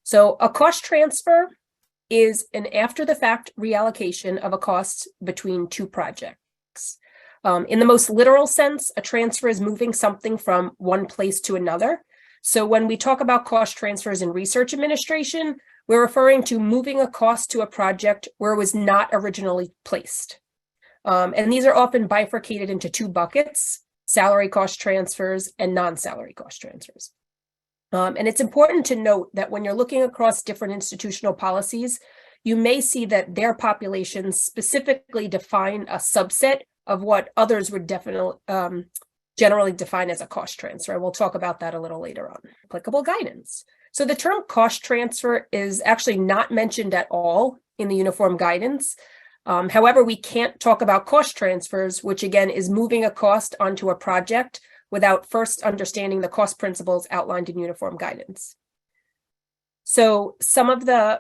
So a cost transfer is an after-the-fact reallocation of a cost between two projects. In the most literal sense, a transfer is moving something from one place to another. So when we talk about cost transfers in research administration, we're referring to moving a cost to a project where it was not originally placed. And these are often bifurcated into two buckets: salary cost transfers and non-salary cost transfers. And it's important to note that when you're looking across different institutional policies, you may see that their populations specifically define a subset of what others would generally define as a cost transfer. And we'll talk about that a little later on. Applicable guidance. So the term cost transfer is actually not mentioned at all in the uniform guidance. However, we can't talk about cost transfers, which again is moving a cost onto a project without first understanding the cost principles outlined in uniform guidance. So some of the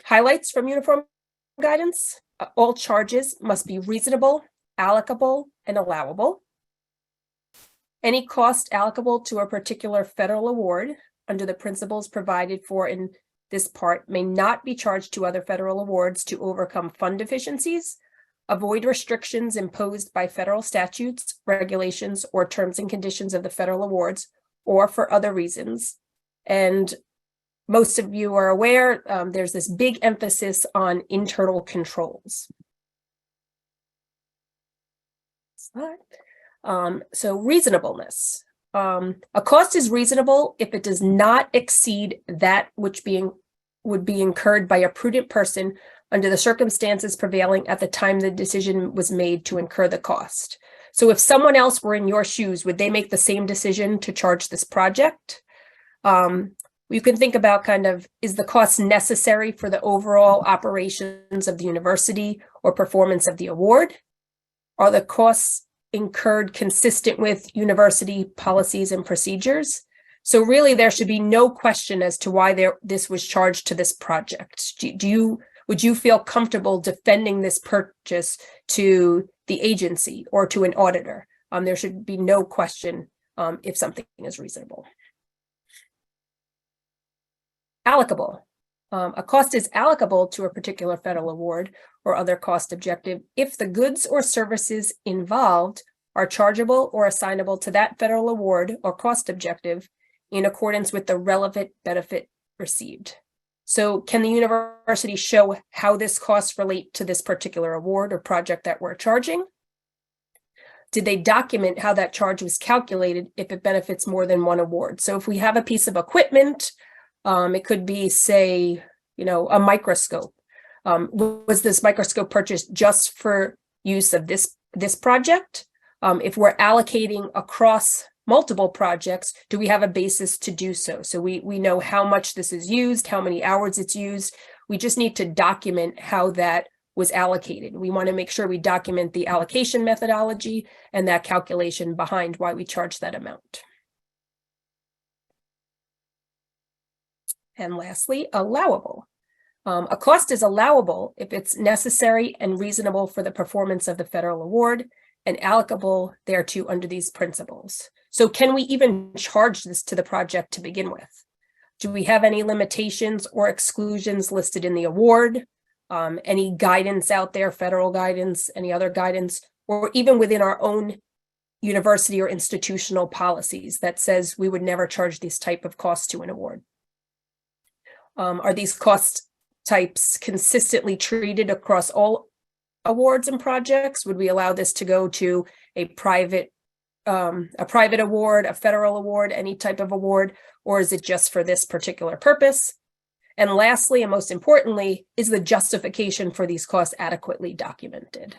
highlights from uniform guidance: all charges must be reasonable, allocable, and allowable. Any cost allocable to a particular federal award under the principles provided for in this part may not be charged to other federal awards to overcome fund deficiencies, avoid restrictions imposed by federal statutes, regulations, or terms and conditions of the federal awards, or for other reasons. And most of you are aware, there's this big emphasis on internal controls. So reasonableness. A cost is reasonable if it does not exceed that which would be incurred by a prudent person under the circumstances prevailing at the time the decision was made to incur the cost. So if someone else were in your shoes, would they make the same decision to charge this project? You can think about is the cost necessary for the overall operations of the university or performance of the award? Are the costs incurred consistent with university policies and procedures? So really, there should be no question as to why this was charged to this project. Would you feel comfortable defending this purchase to the agency or to an auditor? There should be no question if something is reasonable. Allocable. A cost is allocable to a particular federal award or other cost objective if the goods or services involved are chargeable or assignable to that federal award or cost objective in accordance with the relevant benefit received. So can the university show how this costs relate to this particular award or project that we're charging? Did they document how that charge was calculated if it benefits more than one award? So if we have a piece of equipment, it could be, say, a microscope. Was this microscope purchased just for use of this project? If we're allocating across multiple projects, do we have a basis to do so? So we know how much this is used, how many hours it's used. We just need to document how that was allocated. We want to make sure we document the allocation methodology and that calculation behind why we charge that amount. And lastly, allowable. A cost is allowable if it's necessary and reasonable for the performance of the federal award and allocable thereto under these principles. So can we even charge this to the project to begin with? Do we have any limitations or exclusions listed in the award? Any guidance out there, federal guidance, any other guidance, or even within our own university or institutional policies that says we would never charge these type of costs to an award? Are these cost types consistently treated across all awards and projects? Would we allow this to go to a private award, a federal award, any type of award, or is it just for this particular purpose? And lastly, and most importantly, is the justification for these costs adequately documented?